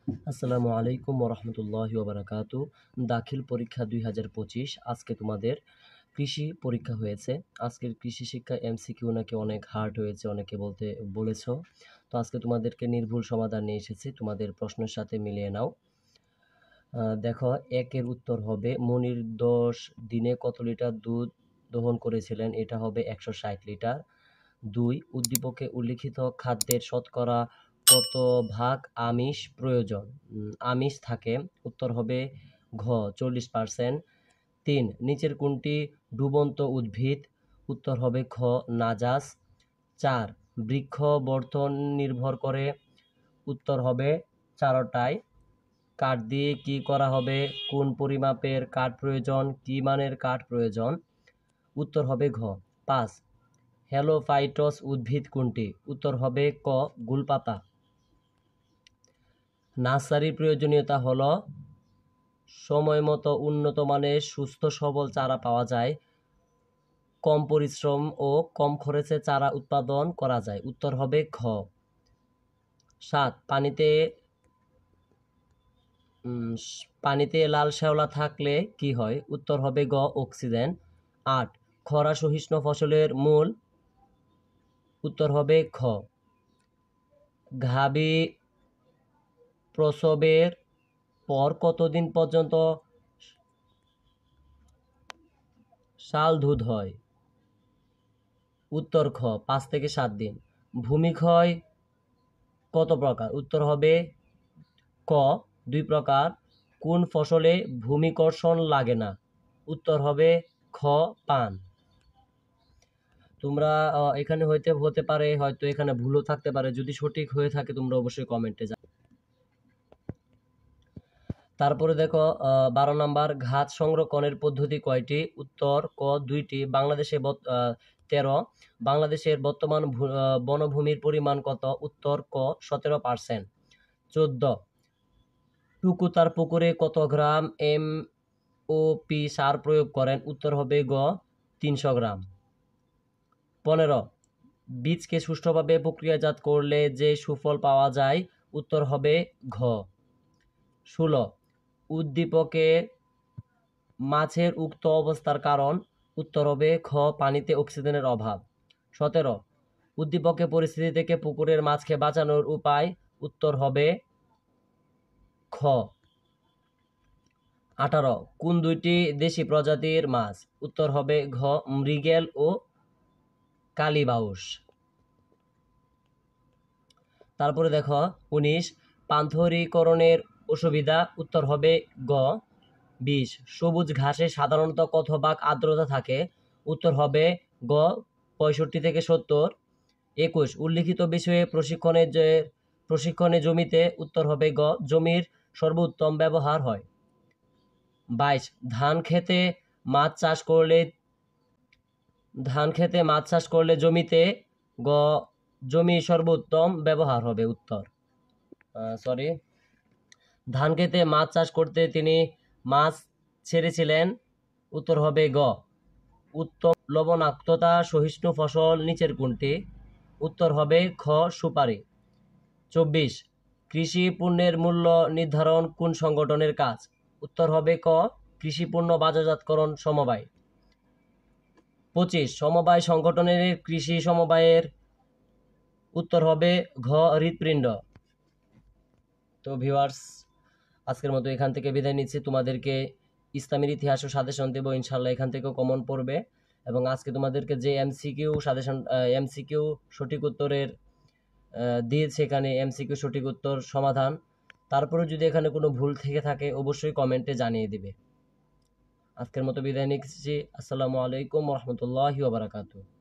আসসালামু আলাইকুম ওরহমতুল্লাহি ওবারাকাতু। দাখিল পরীক্ষা 2025। আজকে তোমাদের কৃষি পরীক্ষা হয়েছে। আজকের কৃষি শিক্ষা এমসিকিউ নাকি অনেক হার্ড হয়েছে, অনেকে বলেছো। তো আজকে তোমাদেরকে নির্ভুল সমাধান নিয়ে এসেছি, তোমাদের প্রশ্নের সাথে মিলিয়ে নাও। দেখো, একের উত্তর হবে মনির 10 দিনে কত লিটার দুধ দহন করেছিলেন, এটা হবে 160 লিটার। 2, উদ্দীপকে উল্লিখিত খাদ্যের শতকরা কত ভাগ আমিষ প্রয়োজন, আমিষ থাকে, উত্তর হবে ঘ 40%। 3, নিচের কোনটি ডুবন্ত উদ্ভিদ, উত্তর হবে খ নাজাস। 4, বৃক্ষ বর্ধন নির্ভর করে, উত্তর হবে চারটায়। কাঠ দিয়ে কি করা হবে, কোন পরিমাপের কাঠ প্রয়োজন, কি মানের কাঠ প্রয়োজন, উত্তর হবে ঘ 5। হ্যালোফাইটস উদ্ভিদ কোনটি, উত্তর হবে ক গুলপাতা। নার্সারির প্রয়োজনীয়তা হলো সময়মতো উন্নত মানের সুস্থ সবল চারা পাওয়া যায়, কম পরিশ্রম ও কম খরচে চারা উৎপাদন করা যায়, উত্তর হবে খ। 7, পানিতে লাল শ্যাওলা থাকলে কি হয়, উত্তর হবে গ অক্সিজেন। 8, খরা সহিষ্ণু ফসলের মূল, উত্তর হবে খ। গাভী প্রসবের পর কতদিন পর্যন্ত শাল দুধ হয়, উত্তর খ 5 থেকে 7 দিন। ভূমিক্ষয় কত প্রকার, উত্তর হবে ক 2 প্রকার। কোন ফসলে ভূমিকর্ষণ লাগে না, উত্তর হবে খ পান। তোমরা এখানে হতে পারে, হয়তো এখানে ভুলও থাকতে পারে, যদি সঠিক হয়ে থাকে তোমরা অবশ্যই কমেন্টে জানাও। তারপরে দেখো 12 নম্বর, ঘাস সংরক্ষণের পদ্ধতি কয়টি, উত্তর ক 2টি। বাংলাদেশে 13। বাংলাদেশের বর্তমান বনভূমির পরিমাণ কত, উত্তর ক 17%। 14, টুকুতার পুকুরে কত গ্রাম MOP সার প্রয়োগ করেন, উত্তর হবে গ 300 গ্রাম। 15, বীজকে সুষ্ঠুভাবে প্রক্রিয়াজাত করলে যে সুফল পাওয়া যায়, উত্তর হবে ঘ। 16, উদ্দীপকে মাছের উক্ত অবস্থার কারণ, উত্তর হবে খ পানিতে অক্সিজেনের অভাব। 17, উদ্দীপকে পরিস্থিতি থেকে পুকুরের মাছকে বাঁচানোর উপায়, উত্তর হবে খ। 18, কোন দুইটি দেশি প্রজাতির মাছ, উত্তর হবে ঘ মৃগেল ও কালীবাউস। তারপরে দেখো 19, পান্থরীকরণের অসুবিধা, উত্তর হবে গ 20, সবুজ ঘাসে সাধারণত কত ভাগ আর্দ্রতা থাকে, উত্তর হবে গ 65 থেকে 70। 21, উল্লিখিত বিষয়ে প্রশিক্ষণে জমিতে, উত্তর হবে গ জমির সর্বোত্তম ব্যবহার হয়। 22, ধান খেতে মাছ চাষ করলে জমিতে গ জমি সর্বোত্তম ব্যবহার হবে, উত্তর ধান খেতে মাছ চাষ করতে তিনি মাছ ছেড়েছিলেন, উত্তর হবে গ উত্তম লবণাক্ততা সহিষ্ণু ফসল নিচের কোনটি, উত্তর হবে খ সুপারি। 24, কৃষি পণ্যের মূল্য নির্ধারণ কোন সংগঠনের কাজ, উত্তর হবে ক কৃষি পণ্য বাজারজাতকরণ সমবায়। 25, সমবায় সংগঠনের কৃষি সমবায়ের, উত্তর হবে ঘ হৃৎপিণ্ড। তো ভিউয়ার্স, আজকের মতো এখান থেকে বিদায় নিচ্ছি। তোমাদেরকে ইসলামের ইতিহাস ও সাজেশন দেবো, ইনশাল্লাহ এখান থেকেও কমন পড়বে। এবং আজকে তোমাদেরকে যে এমসিকিউ সঠিক উত্তরের দিয়েছে, এখানে এমসিকিউ সঠিক উত্তর সমাধান। তারপরে যদি এখানে কোনো ভুল থেকে থাকে অবশ্যই কমেন্টে জানিয়ে দিবে। আজকের মতো বিদায় নিচ্ছি। আসসালামু আলাইকুম ওয়া রাহমাতুল্লাহি ওয়া বারাকাতুহু।